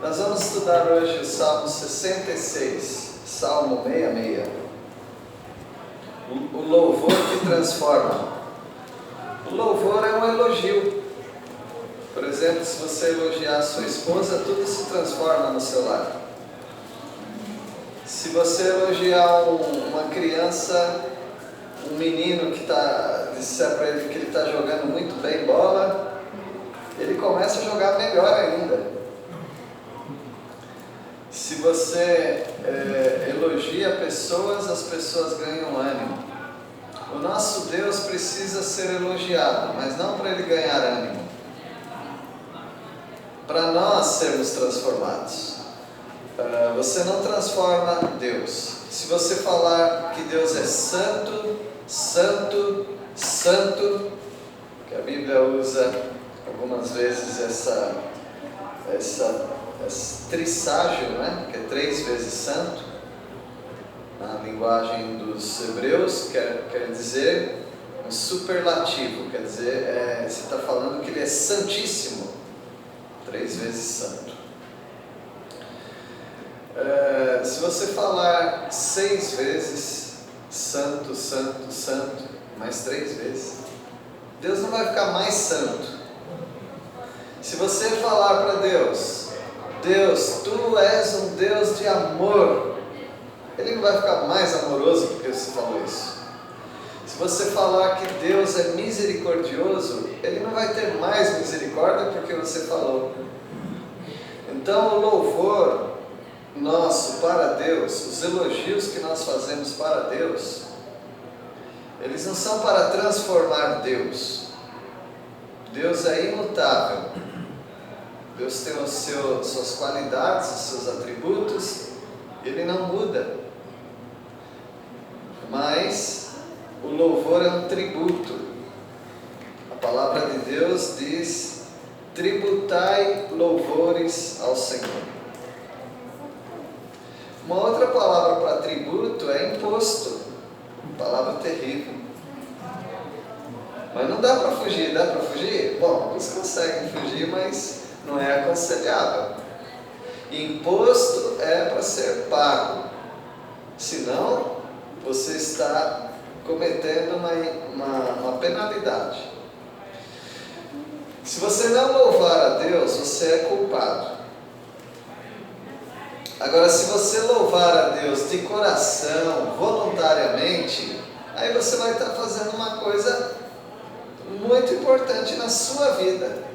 Nós vamos estudar hoje o Salmo 66, Salmo 66. O louvor que transforma. O louvor é um elogio. Por exemplo, se você elogiar a sua esposa, tudo se transforma no seu lar. Se você elogiar uma criança, um menino que disser para ele que ele está jogando muito bem bola, ele começa a jogar melhor ainda. Se você elogia pessoas, as pessoas ganham ânimo. O nosso Deus precisa ser elogiado, mas não para ele ganhar ânimo, para nós sermos transformados. Você não transforma Deus. Se você falar que Deus é santo, santo, santo, que a Bíblia usa algumas vezes essa trisságio, né? Que é 3 vezes santo, na linguagem dos hebreus, quer dizer um superlativo, quer dizer, você está falando que ele é santíssimo, 3 vezes santo. Se você falar 6 vezes santo, santo, santo, mais 3 vezes, Deus não vai ficar mais santo. Se você falar para Deus, Deus, Tu és um Deus de amor, Ele não vai ficar mais amoroso porque você falou isso. Se você falar que Deus é misericordioso, Ele não vai ter mais misericórdia porque você falou. Então o louvor nosso para Deus, os elogios que nós fazemos para Deus, eles não são para transformar Deus. Deus é imutável. Deus tem suas qualidades, os seus atributos, Ele não muda. Mas o louvor é um tributo. A palavra de Deus diz: tributai louvores ao Senhor. Uma outra palavra para tributo é imposto. Palavra terrível. Mas não dá para fugir, dá para fugir? Bom, alguns conseguem fugir, mas não é aconselhável. Imposto é para ser pago, senão você está cometendo uma penalidade. Se você não louvar a Deus, você é culpado. Agora, se você louvar a Deus de coração, voluntariamente, aí você vai estar fazendo uma coisa muito importante na sua vida.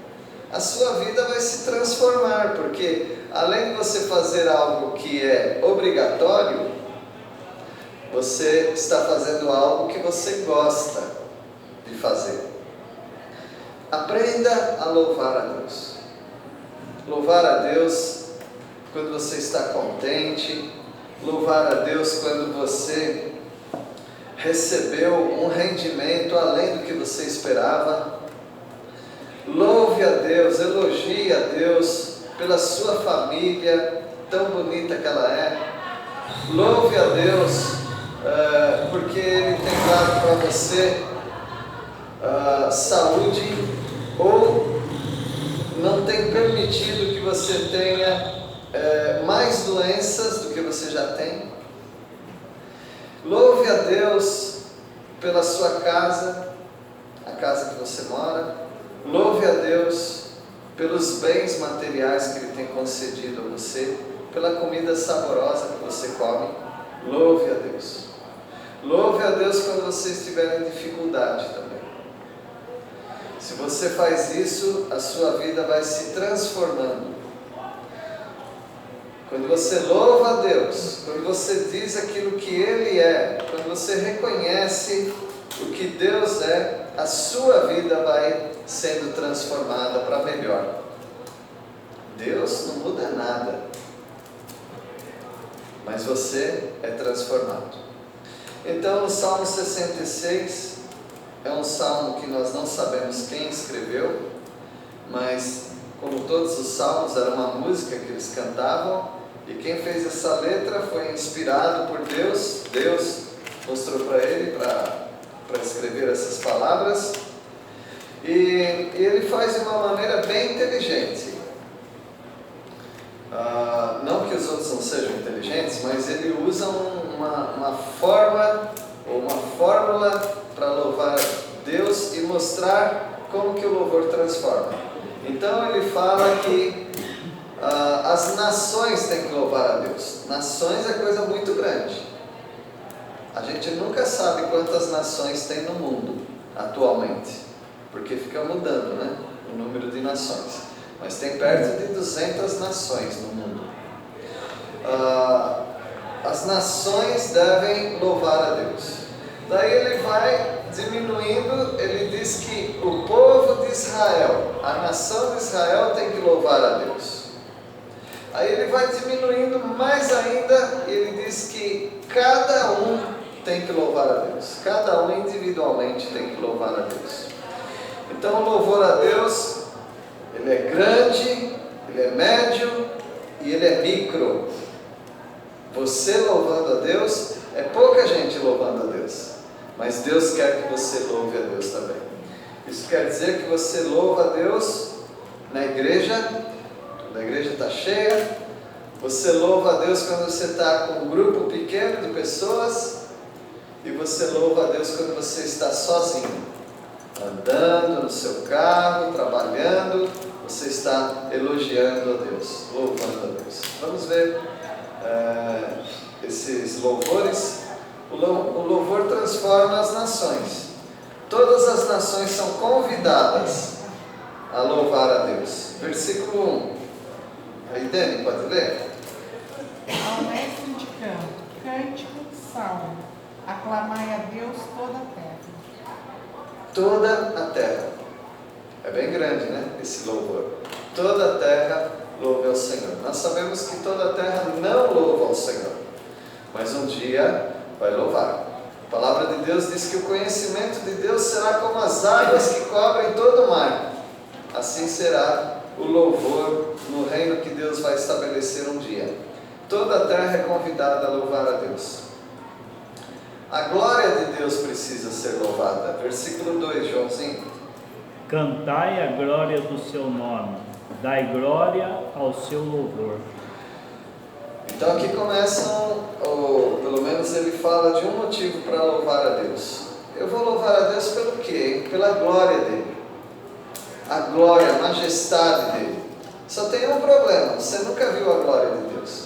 A sua vida vai se transformar, porque além de você fazer algo que é obrigatório, você está fazendo algo que você gosta de fazer. Aprenda a louvar a Deus. Louvar a Deus quando você está contente, louvar a Deus quando você recebeu um rendimento além do que você esperava. Louve a Deus, elogie a Deus pela sua família, tão bonita que ela é. Louve a Deus porque Ele tem dado para você saúde, ou não tem permitido que você tenha mais doenças do que você já tem. Louve a Deus pela sua casa, a casa que você mora. Louve a Deus pelos bens materiais que Ele tem concedido a você, pela comida saborosa que você come. Louve a Deus. Louve a Deus quando você estiver em dificuldade também. Se você faz isso, a sua vida vai se transformando. Quando você louva a Deus, quando você diz aquilo que Ele é, quando você reconhece o que Deus é, a sua vida vai sendo transformada para melhor. Deus não muda nada, mas você é transformado. Então o Salmo 66 é um salmo que nós não sabemos quem escreveu, mas como todos os salmos, era uma música que eles cantavam, e quem fez essa letra foi inspirado por Deus. Deus mostrou para ele para escrever essas palavras, e ele faz de uma maneira bem inteligente. Não que os outros não sejam inteligentes, mas ele usa uma forma ou uma fórmula para louvar Deus e mostrar como que o louvor transforma. Então ele fala que as nações têm que louvar a Deus. Nações é coisa muito grande. A gente nunca sabe quantas nações tem no mundo atualmente, porque fica mudando, né, o número de nações. Mas tem perto de 200 nações no mundo. As nações devem louvar a Deus. Daí ele vai diminuindo, ele diz que o povo de Israel, a nação de Israel tem que louvar a Deus. Aí ele vai diminuindo mais ainda, e ele diz que cada um tem que louvar a Deus. Cada um individualmente tem que louvar a Deus. Então o louvor a Deus, ele é grande, ele é médio e ele é micro. Você louvando a Deus, é pouca gente louvando a Deus, mas Deus quer que você louve a Deus também. Isso quer dizer que você louva a Deus na igreja, quando a igreja está cheia. Você louva a Deus quando você está com um grupo pequeno de pessoas, e você louva a Deus quando você está sozinho, andando no seu carro, trabalhando. Você está elogiando a Deus, louvando a Deus. Vamos ver esses louvores. O louvor transforma as nações. Todas as nações são convidadas a louvar a Deus. Versículo 1. Aí, Dani, pode ler? Ao mestre de canto, cântico, salmo, aclamai a Deus toda a terra. Toda a terra. É bem grande, né? Esse louvor. Toda a terra louve ao Senhor. Nós sabemos que toda a terra não louva ao Senhor, mas um dia vai louvar. A palavra de Deus diz que o conhecimento de Deus será como as águas que cobrem todo o mar. Assim será o louvor no reino que Deus vai estabelecer um dia. Toda a terra é convidada a louvar a Deus. A glória de Deus precisa ser louvada. Versículo 2, Joãozinho. Cantai a glória do seu nome, dai glória ao seu louvor. Então aqui começam, ou pelo menos ele fala de um motivo para louvar a Deus. Eu vou louvar a Deus pelo quê? Pela glória dele. A glória, a majestade dele. Só tem um problema: você nunca viu a glória de Deus.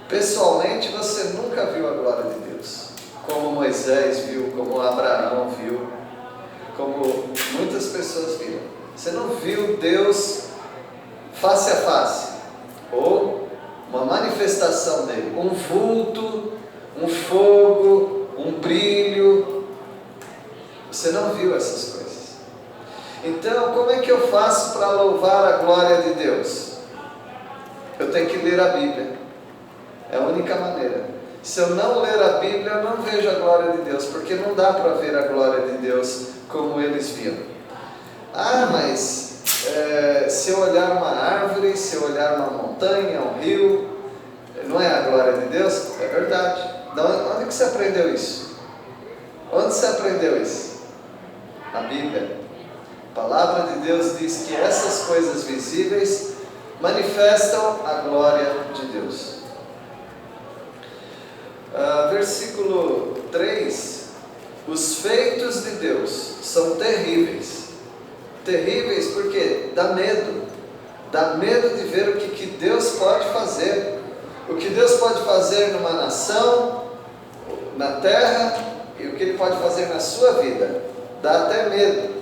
Pessoalmente, você nunca viu a glória de Deus, como Moisés viu, como Abraão viu, como muitas pessoas viram. Você não viu Deus face a face, ou uma manifestação dele, um vulto, um fogo, um brilho. Você não viu essas coisas. Então, como é que eu faço para louvar a glória de Deus? Eu tenho que ler a Bíblia. É a única maneira. Se eu não ler a Bíblia, eu não vejo a glória de Deus, porque não dá para ver a glória de Deus como eles viam. Mas se eu olhar uma árvore, se eu olhar uma montanha, um rio, não é a glória de Deus? É verdade. Onde que você aprendeu isso? Onde você aprendeu isso? Na Bíblia. A palavra de Deus diz que essas coisas visíveis manifestam a glória de Deus. Versículo 3. Os feitos de Deus são terríveis. Terríveis porque dá medo. Dá medo de ver o que Deus pode fazer. O que Deus pode fazer numa nação, na terra, e o que Ele pode fazer na sua vida. Dá até medo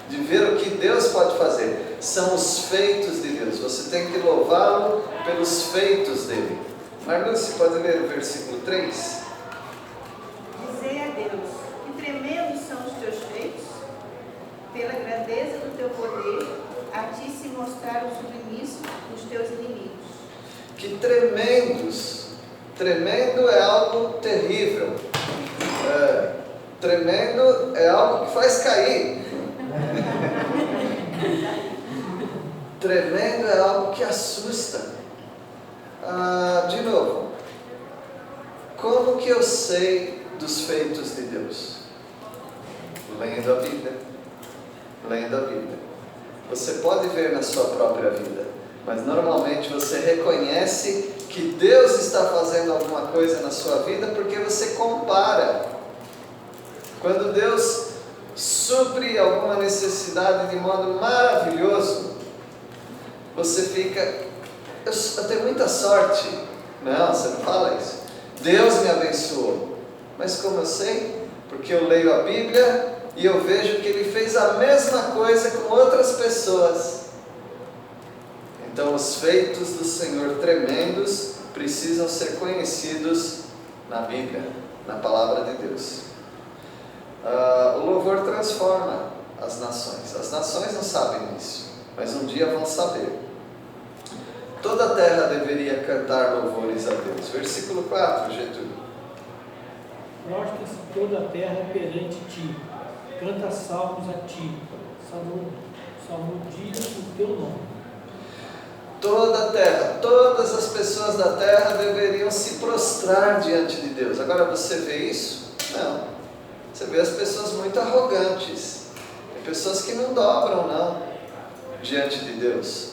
de ver o que Deus pode fazer. São os feitos de Deus. Você tem que louvá-lo pelos feitos dele. Marluce, pode ler o versículo 3? Dizei a Deus, que tremendos são os teus feitos, pela grandeza do teu poder, a ti se mostraram submissos os teus inimigos. Que tremendos! Tremendo é algo terrível. Tremendo é algo que faz cair. Tremendo é algo que assusta. De novo, como que eu sei dos feitos de Deus? Lendo a Bíblia. Lendo a Bíblia. Você pode ver na sua própria vida. mas normalmente você reconhece que Deus está fazendo alguma coisa na sua vida porque você compara. Quando Deus supre alguma necessidade de modo maravilhoso, você fica, eu tenho muita sorte. Não, você não fala isso. Deus me abençoou. Mas como eu sei? Porque eu leio a Bíblia e eu vejo que Ele fez a mesma coisa com outras pessoas. Então os feitos do Senhor tremendos precisam ser conhecidos na Bíblia, na Palavra de Deus. O louvor transforma as nações. As nações não sabem disso, mas um dia vão saber. Toda a terra deveria cantar louvores a Deus. Versículo 4, Getúlio. Prostra-se toda a terra perante ti, canta salmos a ti, salmodia o teu nome. Toda a terra, todas as pessoas da terra deveriam se prostrar diante de Deus. Agora você vê isso? Não. Você vê as pessoas muito arrogantes. Tem pessoas que não dobram, não, diante de Deus.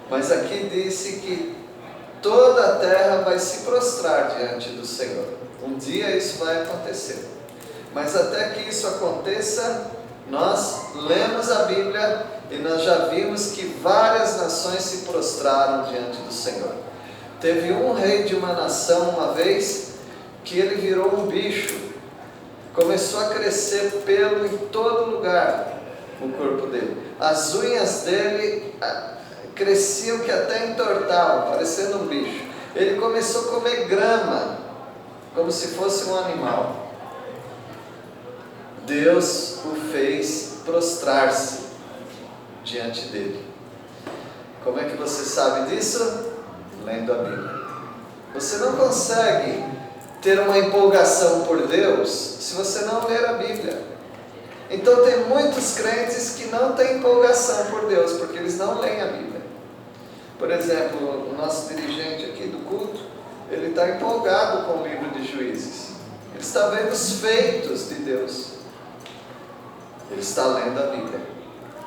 Mas aqui disse que toda a terra vai se prostrar diante do Senhor. Um dia isso vai acontecer. Mas até que isso aconteça, nós lemos a Bíblia e nós já vimos que várias nações se prostraram diante do Senhor. Teve um rei de uma nação uma vez que ele virou um bicho. Começou a crescer pelo em todo lugar no corpo dele. As unhas dele cresciam que até entortavam, parecendo um bicho. Ele começou a comer grama, como se fosse um animal. Deus o fez prostrar-se diante dele. Como é que você sabe disso? Lendo a Bíblia. Você não consegue ter uma empolgação por Deus se você não ler a Bíblia. Então tem muitos crentes que não têm empolgação por Deus, porque eles não leem a Bíblia. Por exemplo, o nosso dirigente aqui do culto, ele está empolgado com o livro de Juízes. Ele está vendo os feitos de Deus. Ele está lendo a Bíblia.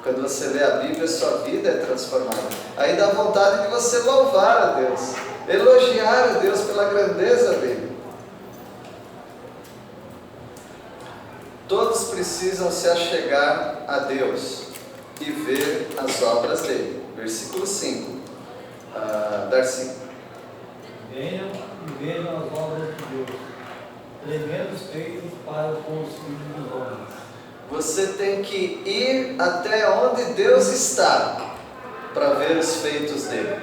Quando você lê a Bíblia, sua vida é transformada. Aí dá vontade de você louvar a Deus, elogiar a Deus pela grandeza dele. Todos precisam se achegar a Deus e ver as obras dele. Versículo 5. Darcy. Venham e vejam as obras de Deus, tremendos feitos para com os filhos dos homens. Você tem que ir até onde Deus está para ver os feitos dele.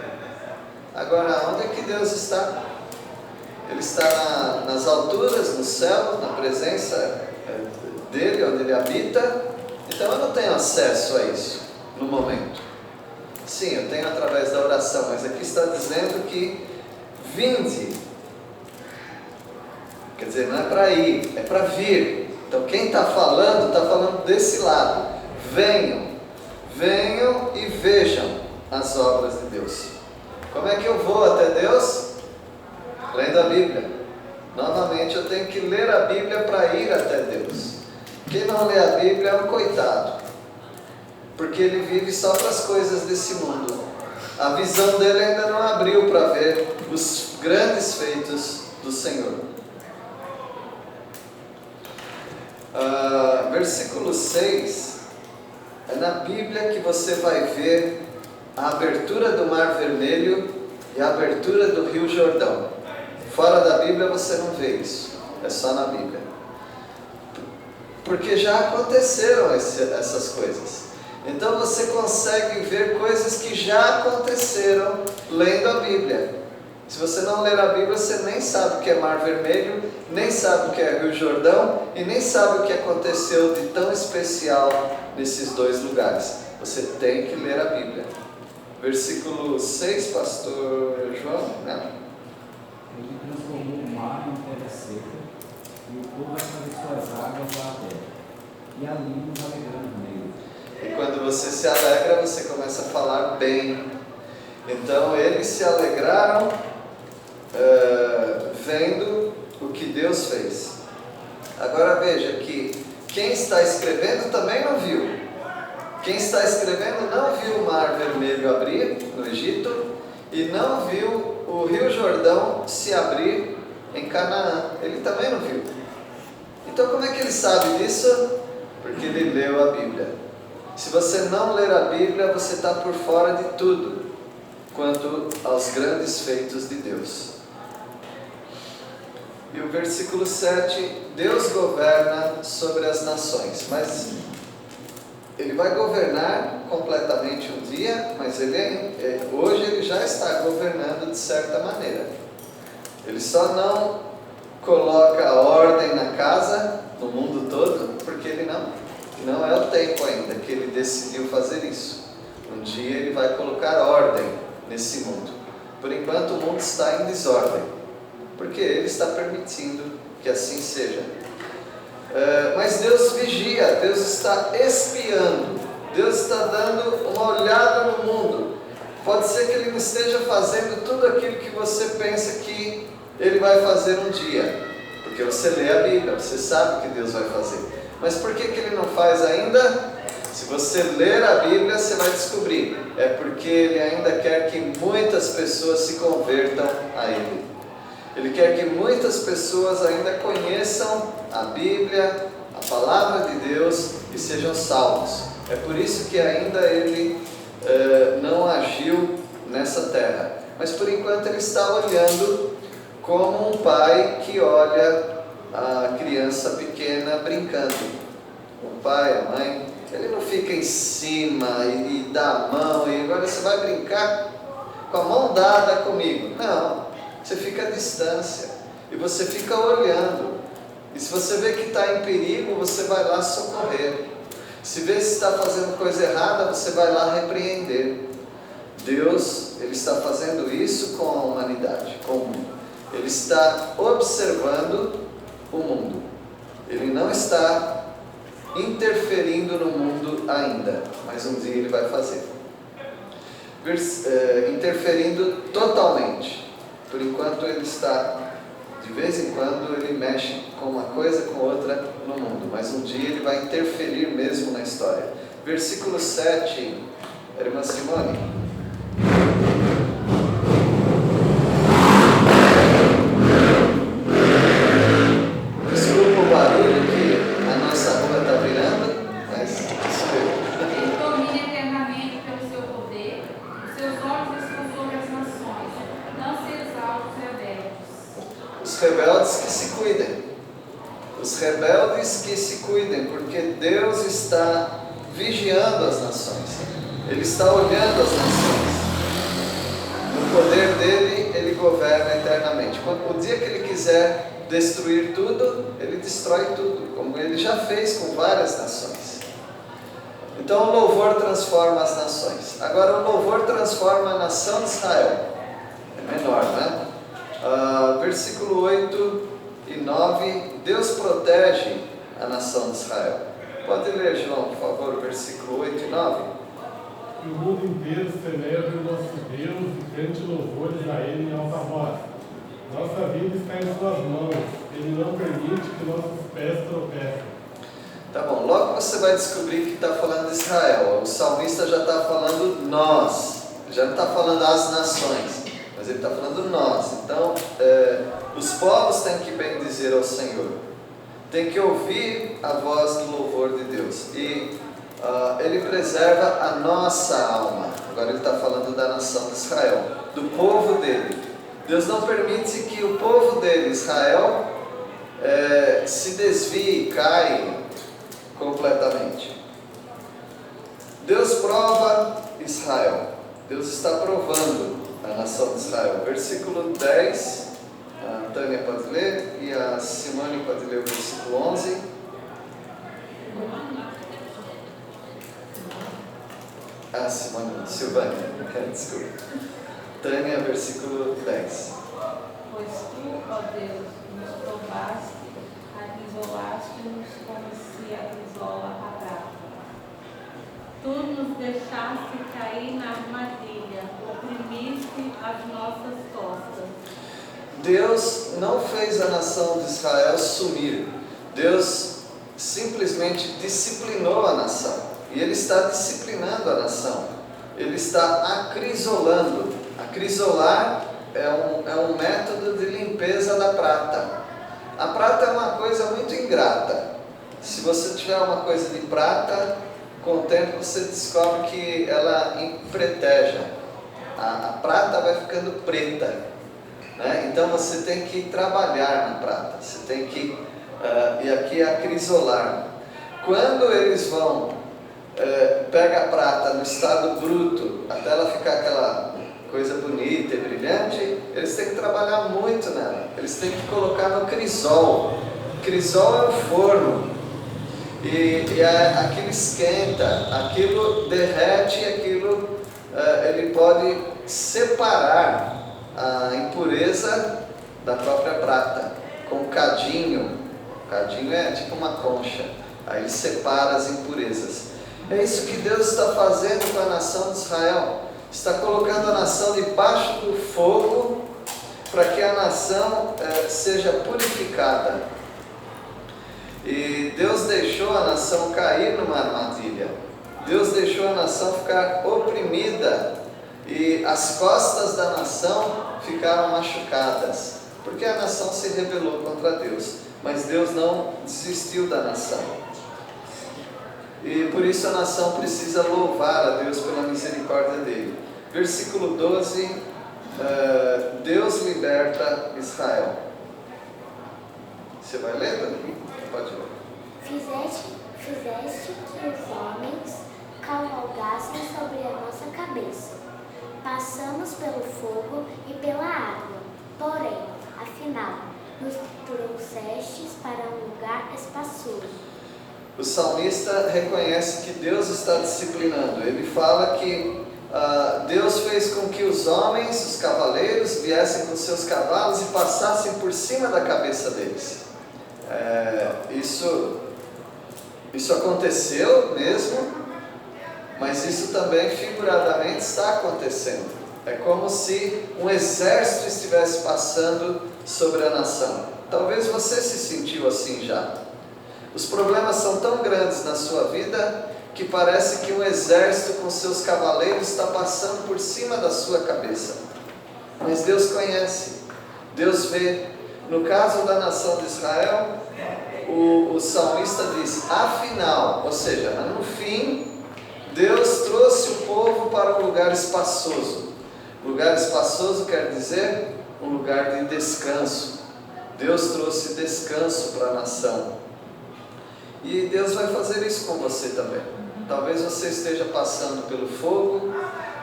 Agora, onde é que Deus está? Ele está nas alturas, no céu, na presença dele, onde ele habita. Então eu não tenho acesso a isso no momento. Sim, eu tenho através da oração, mas aqui está dizendo que vinde. Quer dizer, não é para ir, é para vir. Então quem está falando desse lado. Venham e vejam as obras de Deus. Como é que eu vou até Deus? Lendo a Bíblia. Novamente eu tenho que ler a Bíblia para ir até Deus. Quem não lê a Bíblia é um coitado, porque ele vive só para as coisas desse mundo. A visão dele ainda não abriu para ver os grandes feitos do Senhor. Versículo 6, é na Bíblia que você vai ver a abertura do Mar Vermelho e a abertura do Rio Jordão. Fora da Bíblia você não vê isso, é só na Bíblia. Porque já aconteceram essas coisas. Então você consegue ver coisas que já aconteceram lendo a Bíblia. Se você não ler a Bíblia, você nem sabe o que é Mar Vermelho, nem sabe o que é Rio Jordão, e nem sabe o que aconteceu de tão especial nesses dois lugares. Você tem que ler a Bíblia. Versículo 6, pastor João, né? Ele transformou o mar em terra seca, e o povo atravessou as águas lá abertas, e ali nos alegramos nele. E quando você se alegra, você começa a falar bem. Então eles se alegraram vendo o que Deus fez. Agora veja que quem está escrevendo também não viu. Quem está escrevendo não viu o mar vermelho abrir no Egito e não viu o rio Jordão se abrir em Canaã. Ele também não viu. Então como é que ele sabe disso? Porque ele leu a Bíblia. Se você não ler a Bíblia, você está por fora de tudo quanto aos grandes feitos de Deus. E o versículo 7, Deus governa sobre as nações, mas Ele vai governar completamente um dia, mas hoje Ele já está governando de certa maneira. Ele só não coloca ordem na casa, no mundo todo, porque Ele não é o tempo ainda que Ele decidiu fazer isso. Um dia Ele vai colocar ordem nesse mundo. Por enquanto o mundo está em desordem, porque Ele está permitindo que assim seja. Mas Deus vigia, Deus está espiando, Deus está dando uma olhada no mundo. Pode ser que Ele não esteja fazendo tudo aquilo que você pensa que Ele vai fazer um dia, porque você lê a Bíblia, você sabe o que Deus vai fazer. Mas por que Ele não faz ainda? Se você ler a Bíblia, você vai descobrir. É porque Ele ainda quer que muitas pessoas se convertam a Ele. Ele quer que muitas pessoas ainda conheçam a Bíblia, a palavra de Deus e sejam salvos. É por isso que ainda Ele não agiu nessa terra. Mas por enquanto Ele está olhando como um pai que olha a criança pequena brincando. O pai, a mãe, ele não fica em cima e dá a mão e agora você vai brincar com a mão dada comigo. Não. Você fica à distância e você fica olhando. E se você vê que está em perigo, você vai lá socorrer. Se vê se está fazendo coisa errada, você vai lá repreender. Deus, Ele está fazendo isso com a humanidade, com o mundo. Ele está observando o mundo. Ele não está interferindo no mundo ainda, mas um dia Ele vai fazer. Interferindo totalmente. Por enquanto Ele está, de vez em quando, Ele mexe com uma coisa com outra no mundo, mas um dia Ele vai interferir mesmo na história. Versículo 7, irmã Simone. Desculpa o barulho que a nossa rua está virando, mas isso é. Ele domina eternamente pelo seu poder, os seus olhos estão sobre as nações, não se exalta os rebeldes. Os rebeldes que se cuidem. Os rebeldes que se cuidem, porque Deus está vigiando as nações. Ele está olhando as nações. No poder dele, Ele governa eternamente. O dia que Ele quiser destruir tudo, Ele destrói tudo, como Ele já fez com várias nações. Então o louvor transforma as nações. Agora o louvor transforma a nação de Israel. É menor, né? Versículo 8 e 9, Deus protege a nação de Israel. Pode ler, João, por favor, versículo 8 e 9. Que o mundo inteiro celebre o nosso Deus e cante louvores a Ele em alta voz. Nossa vida está em suas mãos. Ele não permite que nossos pés tropecem. Tá bom, logo você vai descobrir que está falando de Israel. O salmista já está falando nós, já não está falando as nações, mas ele está falando nós. Então, os povos têm que bendizer ao Senhor, tem que ouvir a voz do louvor de Deus. E Ele preserva a nossa alma. Agora Ele está falando da nação de Israel, do povo dele. Deus não permite que o povo dele, Israel, se desvie, caia completamente. Deus prova Israel. Deus está provando a nação de Israel. Versículo 10, a Tânia pode ler e a Simone pode ler o versículo 11. Silvânia, desculpa. Tânia, versículo 10. Pois tu, ó Deus, nos provaste, isolaste-nos como se aprisola a prata. Tu nos deixaste cair na armadilha, oprimiste as nossas costas. Deus não fez a nação de Israel sumir. Deus simplesmente disciplinou a nação. e ele está disciplinando a nação. Ele está acrisolando. Acrisolar é um método de limpeza da prata. A prata é uma coisa muito ingrata. Se você tiver uma coisa de prata, com o tempo você descobre que ela empreteja. A prata vai ficando preta, né? Então você tem que trabalhar na prata. Você tem que, e aqui é acrisolar. Quando eles vão, pega a prata no estado bruto, até ela ficar aquela coisa bonita e brilhante, eles têm que trabalhar muito nela. Eles têm que colocar no crisol. Crisol é o forno. E aquilo esquenta, aquilo derrete, aquilo ele pode separar a impureza da própria prata com cadinho. Cadinho é tipo uma concha. Aí ele separa as impurezas. É isso que Deus está fazendo com a nação de Israel. Está colocando a nação debaixo do fogo para que a nação seja purificada. E Deus deixou a nação cair numa armadilha. Deus deixou a nação ficar oprimida e as costas da nação ficaram machucadas, porque a nação se rebelou contra Deus. Mas Deus não desistiu da nação. E por isso a nação precisa louvar a Deus pela misericórdia dele. Versículo 12, Deus liberta Israel. Você vai ler, Dani? Pode ler. Fizeste que os homens cavalgassem sobre a nossa cabeça. Passamos pelo fogo e pela água. Porém, afinal, nos trouxestes para um lugar espaçoso. O salmista reconhece que Deus está disciplinando. Ele fala que Deus fez com que os homens, os cavaleiros, viessem com seus cavalos e passassem por cima da cabeça deles. Isso aconteceu mesmo, mas isso também figuradamente está acontecendo. É como se um exército estivesse passando sobre a nação. Talvez você se sentiu assim já. Os problemas são tão grandes na sua vida que parece que um exército com seus cavaleiros está passando por cima da sua cabeça. Mas Deus conhece, Deus vê. No caso da nação de Israel, o salmista diz, afinal, ou seja, no fim, Deus trouxe o povo para um lugar espaçoso. Lugar espaçoso quer dizer um lugar de descanso. Deus trouxe descanso para a nação. E Deus vai fazer isso com você também. Talvez você esteja passando pelo fogo,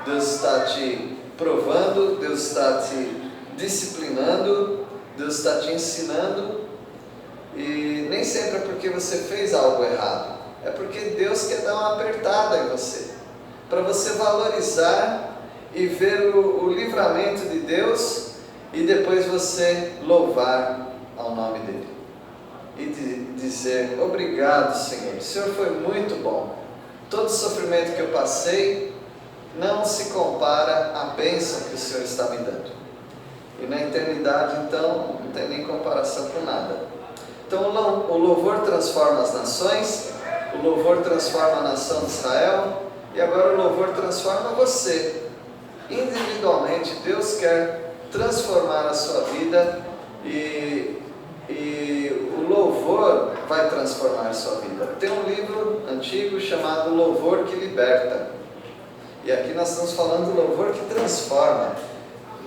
Deus está te provando, Deus está te disciplinando, Deus está te ensinando. E nem sempre é porque você fez algo errado, é porque Deus quer dar uma apertada em você, para você valorizar e ver o livramento de Deus e depois você louvar ao nome dele e dizer, obrigado Senhor, o Senhor foi muito bom, todo o sofrimento que eu passei não se compara à bênção que o Senhor está me dando, e na eternidade então não tem nem comparação com nada. Então o louvor transforma as nações, o louvor transforma a nação de Israel, e agora o louvor transforma você. Individualmente, Deus quer transformar a sua vida e o louvor vai transformar a sua vida. Tem um livro antigo chamado Louvor que Liberta. E aqui nós estamos falando do louvor que transforma.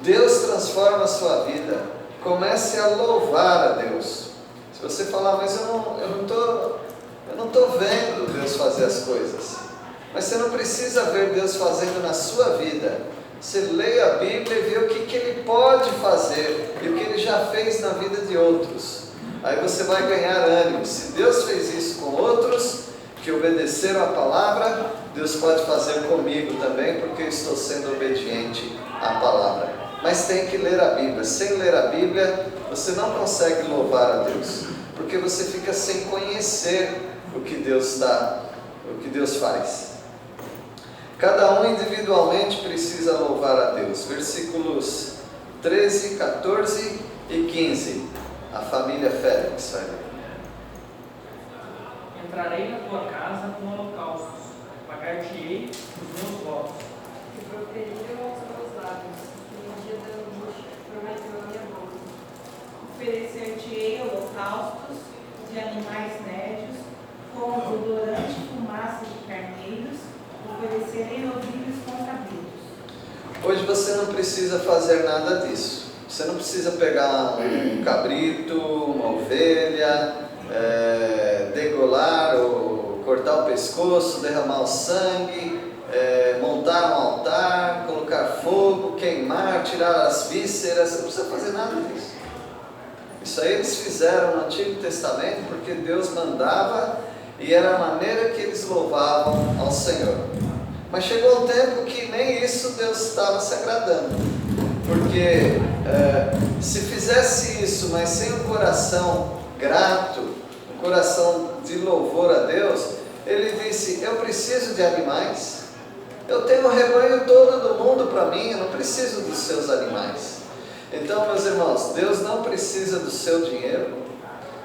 Deus transforma a sua vida. Comece a louvar a Deus. Se você falar, mas eu não estou vendo Deus fazer as coisas. Mas você não precisa ver Deus fazendo na sua vida. Você lê a Bíblia e vê o que Ele pode fazer e o que Ele já fez na vida de outros. Aí você vai ganhar ânimo. Se Deus fez isso com outros que obedeceram a palavra, Deus pode fazer comigo também, porque eu estou sendo obediente à palavra. Mas tem que ler a Bíblia. Sem ler a Bíblia, você não consegue louvar a Deus, porque você fica sem conhecer o que Deus faz. Cada um individualmente precisa louvar a Deus. Versículos 13, 14 e 15. A família Félix vai ler. Entrarei na tua casa com holocaustos, pagar-te-ei os meus votos. Que proferiram aos meus lábios, que no dia da angústia prometeu a minha boca. Oferecer-te-ei holocaustos de animais nédios, com odorante fumaça de carneiros, oferecerei novilhos com cabritos. Hoje você não precisa fazer nada disso. Você não precisa pegar um cabrito, uma ovelha, degolar ou cortar o pescoço, derramar o sangue, montar um altar, colocar fogo, queimar, tirar as vísceras. Você não precisa fazer nada disso. Isso aí eles fizeram no Antigo Testamento porque Deus mandava e era a maneira que eles louvavam ao Senhor. Mas chegou um tempo que nem isso Deus estava se agradando, porque se fizesse isso, mas sem um coração grato, um coração de louvor a Deus, ele disse: eu preciso de animais, eu tenho o rebanho todo do mundo para mim, eu não preciso dos seus animais. Então, meus irmãos, Deus não precisa do seu dinheiro,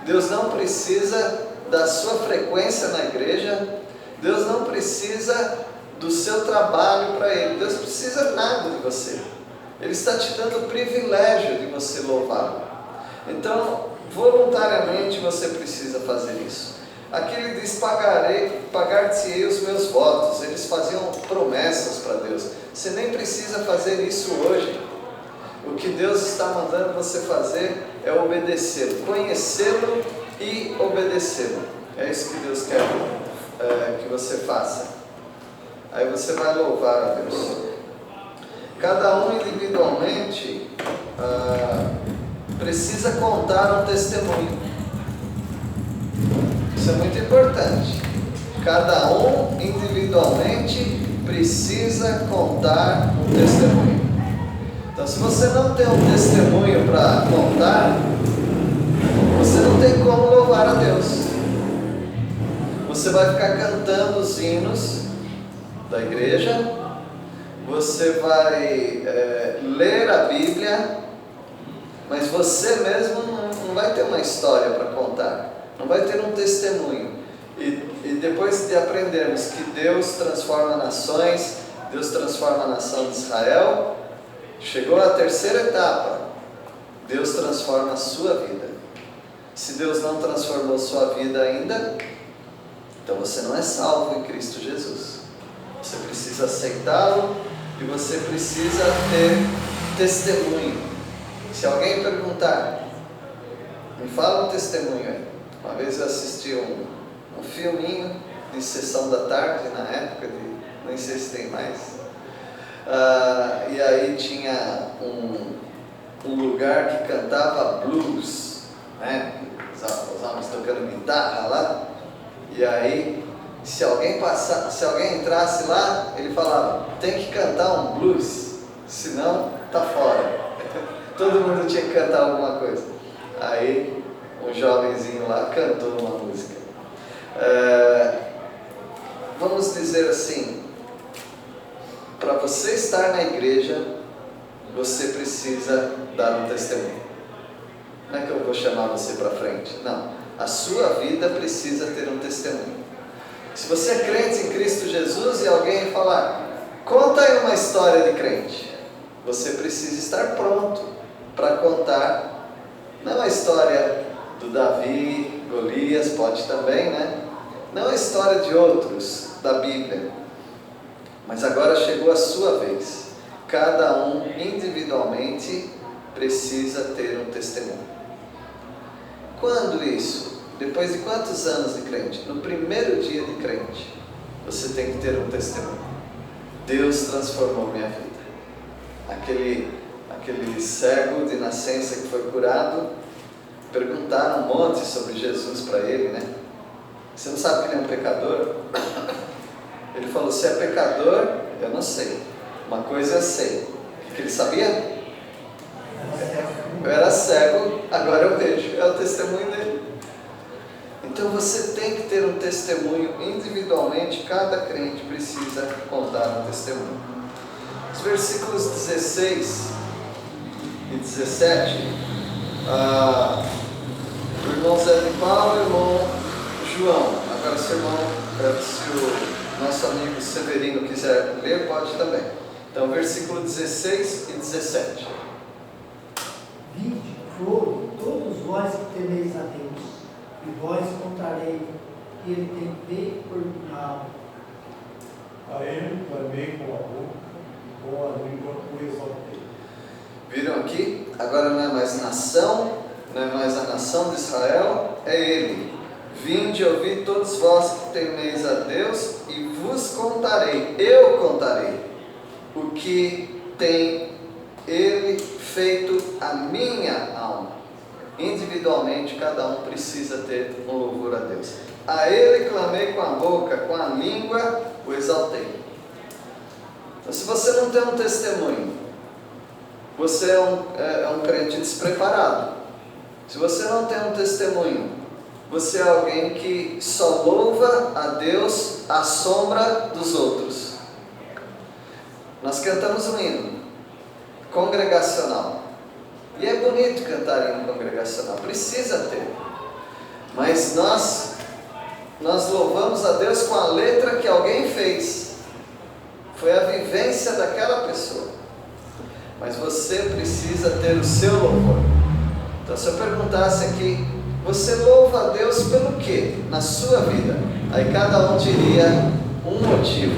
Deus não precisa da sua frequência na igreja, Deus não precisa do seu trabalho para Ele, Deus precisa nada de você. Ele está te dando o privilégio de você louvá-lo. Então, voluntariamente você precisa fazer isso. Aqui ele diz: pagar-te-ei os meus votos. Eles faziam promessas para Deus. Você nem precisa fazer isso hoje. O que Deus está mandando você fazer é obedecê-lo, conhecê-lo e obedecê-lo. É isso que Deus quer que você faça. Aí você vai louvar a Deus. Cada um individualmente precisa contar um testemunho. Isso é muito importante. Cada um individualmente precisa contar um testemunho. Então, se você não tem um testemunho para contar, você não tem como louvar a Deus. Você vai ficar cantando os hinos da igreja, você vai ler a Bíblia, mas você mesmo não vai ter uma história para contar, não vai ter um testemunho. E depois de aprendermos que Deus transforma nações, Deus transforma a nação de Israel, chegou a terceira etapa: Deus transforma a sua vida. Se Deus não transformou sua vida ainda, então você não é salvo em Cristo Jesus. Você precisa aceitá-lo e você precisa ter testemunho. Se alguém perguntar, me fala um testemunho aí. Uma vez eu assisti um filminho de sessão da tarde, na época, nem sei se tem mais. E aí tinha um lugar que cantava blues, né? Os homens tocando guitarra lá. E aí, se alguém entrasse lá, ele falava: tem que cantar um blues, senão tá fora. Todo mundo tinha que cantar alguma coisa. Aí um jovenzinho lá cantou uma música. Vamos dizer assim, para você estar na igreja, você precisa dar um testemunho. Não é que eu vou chamar você para frente, não. A sua vida precisa ter um testemunho. Se você é crente em Cristo Jesus e alguém falar: conta aí uma história de crente, você precisa estar pronto para contar. Não a história do Davi, Golias, pode também, né? Não a história de outros da Bíblia. Mas agora chegou a sua vez. Cada um individualmente precisa ter um testemunho. Quando isso? Depois de quantos anos de crente? No primeiro dia de crente, você tem que ter um testemunho. Deus transformou minha vida. Aquele cego de nascença que foi curado, perguntaram um monte sobre Jesus para ele, né? Você não sabe que ele é um pecador? Ele falou: se é pecador, eu não sei. Uma coisa eu sei. O que ele sabia? Eu era cego, agora eu vejo. É o testemunho dele. Então você tem que ter um testemunho individualmente. Cada crente precisa contar um testemunho. Os versículos 16 e 17, o irmão Zé de Paulo e o irmão João. Agora se o nosso amigo Severino quiser ler, pode também. Então, versículo 16 e 17. Vinde, flor, todos vós que temeis a Deus, e vós contarei que ele tem feito por minha alma. A ele clamei com a boca, com a língua o exaltei. Viram aqui? Agora não é mais nação, não é mais a nação de Israel, é ele. Vinde ouvir todos vós que temeis a Deus, e vos contarei, eu contarei, o que tem ele feito a minha alma. Individualmente, cada um precisa ter um louvor a Deus. A ele clamei com a boca, com a língua o exaltei. Então, se você não tem um testemunho, você é um crente despreparado. Se você não tem um testemunho, você é alguém que só louva a Deus à sombra dos outros. Nós cantamos um hino congregacional. E é bonito cantar hino congregacional, precisa ter. Mas nós louvamos a Deus com a letra que alguém fez. Foi a vivência daquela pessoa. Mas você precisa ter o seu louvor. Então, se eu perguntasse aqui, você louva a Deus pelo quê na sua vida? Aí cada um diria um motivo.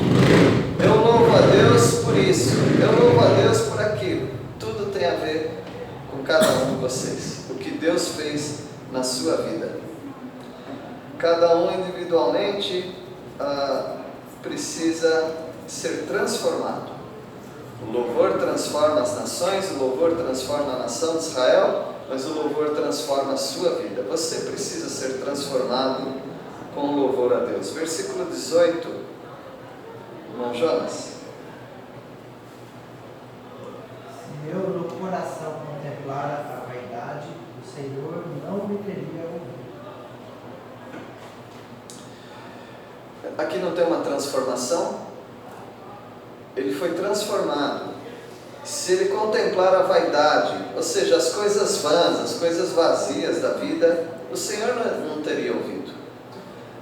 Eu louvo a Deus por isso, eu louvo a Deus por aquilo. Tudo tem a ver com cada um de vocês. O que Deus fez na sua vida. Cada um individualmente precisa ser transformado. O louvor transforma as nações, o louvor transforma a nação de Israel, mas o louvor transforma a sua vida. Você precisa ser transformado com o louvor a Deus. Versículo 18, irmão Jonas. Se eu no coração contemplar a vaidade, o Senhor não me teria ouvido. Aqui não tem uma transformação? Ele foi transformado. Se ele contemplar a vaidade, ou seja, as coisas vãs, as coisas vazias da vida, o Senhor não teria ouvido.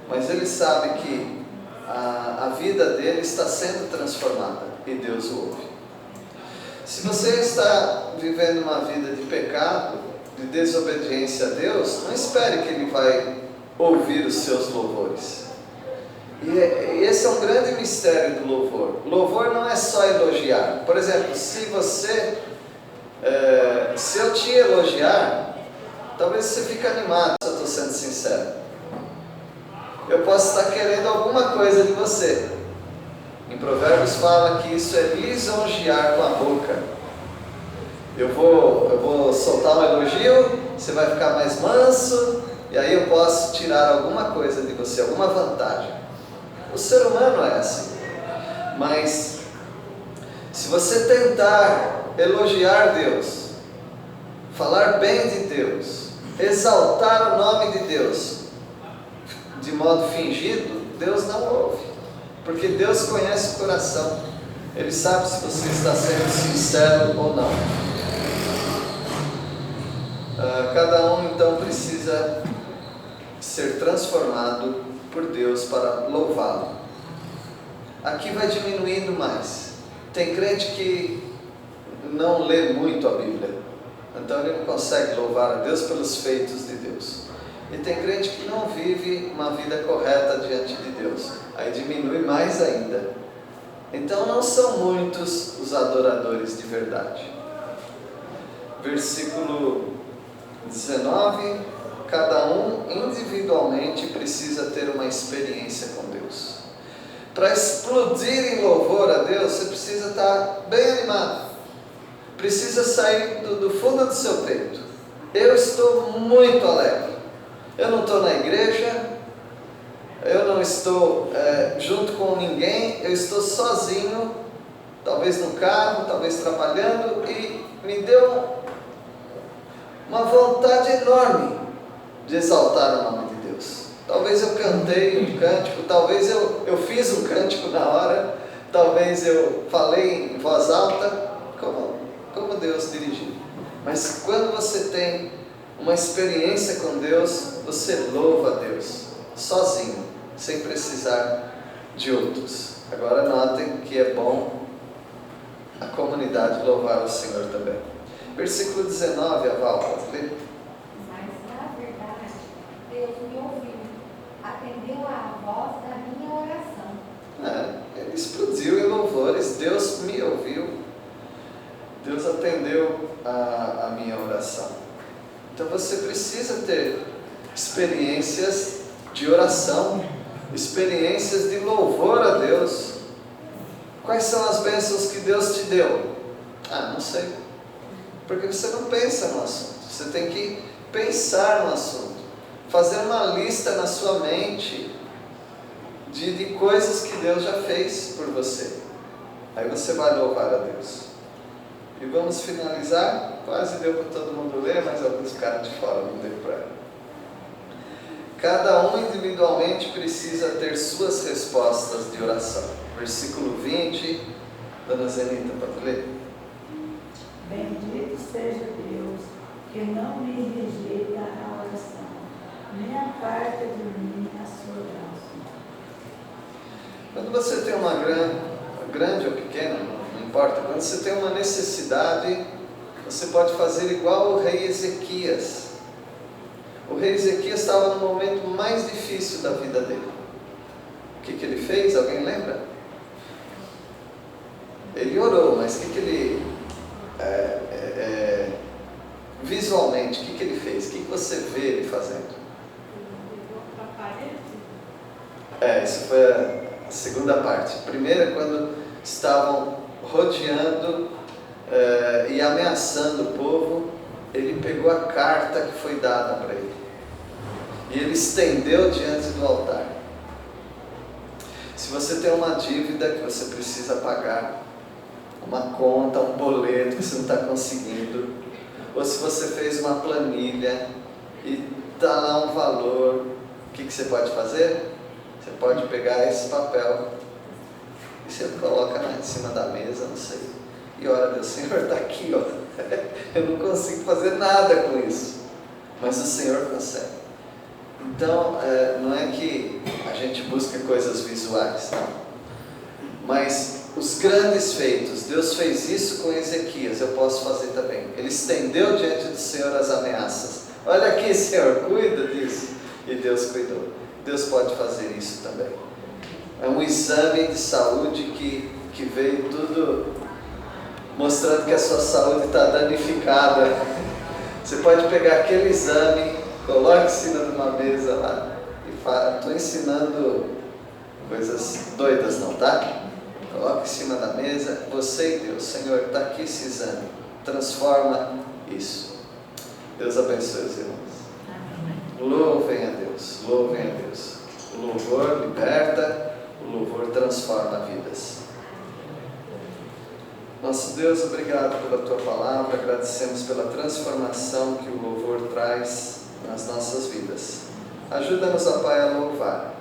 Mas ele sabe que a vida dele está sendo transformada e Deus o ouve. Se você está vivendo uma vida de pecado, de desobediência a Deus, não espere que ele vai ouvir os seus louvores. E esse é um grande mistério do louvor. Louvor não é só elogiar. Por exemplo, se eu te elogiar, talvez você fique animado, se eu estou sendo sincero. Eu posso estar querendo alguma coisa de você. Em Provérbios fala que isso é lisonjear com a boca. Eu vou soltar um elogio, você vai ficar mais manso, e aí eu posso tirar alguma coisa de você, alguma vantagem. O ser humano é assim. Mas se você tentar elogiar Deus, falar bem de Deus, exaltar o nome de Deus de modo fingido, Deus não ouve. Porque Deus conhece o coração. Ele sabe se você está sendo sincero ou não. Cada um então precisa ser transformado por Deus para louvá-lo. Aqui vai diminuindo mais. Tem crente que não lê muito a Bíblia, então ele não consegue louvar a Deus pelos feitos de Deus. E tem crente que não vive uma vida correta diante de Deus, aí diminui mais ainda. Então não são muitos os adoradores de verdade. Versículo 19: cada um individualmente precisa ter uma experiência com Deus. Para explodir em louvor a Deus, você precisa estar bem animado. Precisa sair do fundo do seu peito. Eu estou muito alegre. Eu não estou na igreja, eu não estou junto com ninguém, eu estou sozinho, talvez no carro, talvez trabalhando, e me deu uma vontade enorme de exaltar o nome de Deus. Talvez eu cantei um cântico, talvez eu fiz um cântico na hora, talvez eu falei em voz alta, como Deus dirigiu. Mas quando você tem uma experiência com Deus, você louva a Deus, sozinho, sem precisar de outros. Agora notem que é bom a comunidade louvar o Senhor também. Versículo 19, a Val, pode ler? Mas, na verdade, Deus me ouviu, atendeu à voz da minha oração. Ele explodiu em louvores. Deus me ouviu. Deus atendeu a minha oração. Então você precisa ter experiências de oração, experiências de louvor a Deus. Quais são as bênçãos que Deus te deu? Não sei. Porque você não pensa no assunto. Você tem que pensar no assunto. Fazer uma lista na sua mente de coisas que Deus já fez por você. Aí você vai louvar a Deus. E vamos finalizar. Quase deu para todo mundo ler, mas alguns ficaram de fora, não deu para ela. Cada um individualmente precisa ter suas respostas de oração. Versículo 20, Dona Zenita, pode ler? Bendito seja Deus, que não me rejeita a oração, nem aparta de mim a sua graça. Quando você tem uma grande ou pequena, não importa, quando você tem uma necessidade, você pode fazer igual o rei Ezequias. O rei Ezequias estava no momento mais difícil da vida dele. O que ele fez? Alguém lembra? Ele orou, mas o que ele... visualmente, o que ele fez? O que você vê ele fazendo? Isso foi a segunda parte. A primeira, quando estavam rodeando e ameaçando o povo, ele pegou a carta que foi dada para ele e ele estendeu diante do altar. Se você tem uma dívida que você precisa pagar, uma conta, um boleto que você não está conseguindo, ou se você fez uma planilha e está lá um valor, o que você pode fazer? Você pode pegar esse papel e você coloca em cima da mesa, não sei, e ora, Deus, Senhor, está aqui, ó. Eu não consigo fazer nada com isso, mas o Senhor consegue. Então, não é que a gente busca coisas visuais, não. Mas os grandes feitos, Deus fez isso com Ezequias, eu posso fazer também. Ele estendeu diante do Senhor as ameaças. Olha aqui, Senhor, cuida disso. E Deus cuidou. Deus pode fazer isso também. É um exame de saúde que veio tudo mostrando que a sua saúde está danificada. Você pode pegar aquele exame, coloque em cima de uma mesa lá e fala, estou ensinando coisas doidas não, tá? Coloque em cima da mesa, você e Deus, Senhor, está aqui esse exame, transforma isso. Deus abençoe os irmãos. Louvem a Deus, louvem a Deus. O louvor liberta, o louvor transforma vidas. Nosso Deus, obrigado pela Tua palavra, agradecemos pela transformação que o louvor traz nas nossas vidas. Ajuda-nos, ó Pai, a louvar,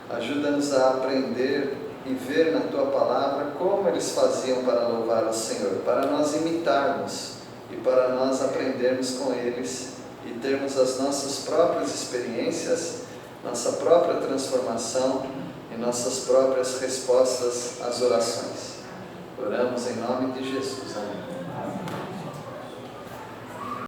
ajuda-nos a aprender e ver na Tua palavra como eles faziam para louvar o Senhor, para nós imitarmos e para nós aprendermos com eles e termos as nossas próprias experiências, nossa própria transformação e nossas próprias respostas às orações. Oramos em nome de Jesus. Amém.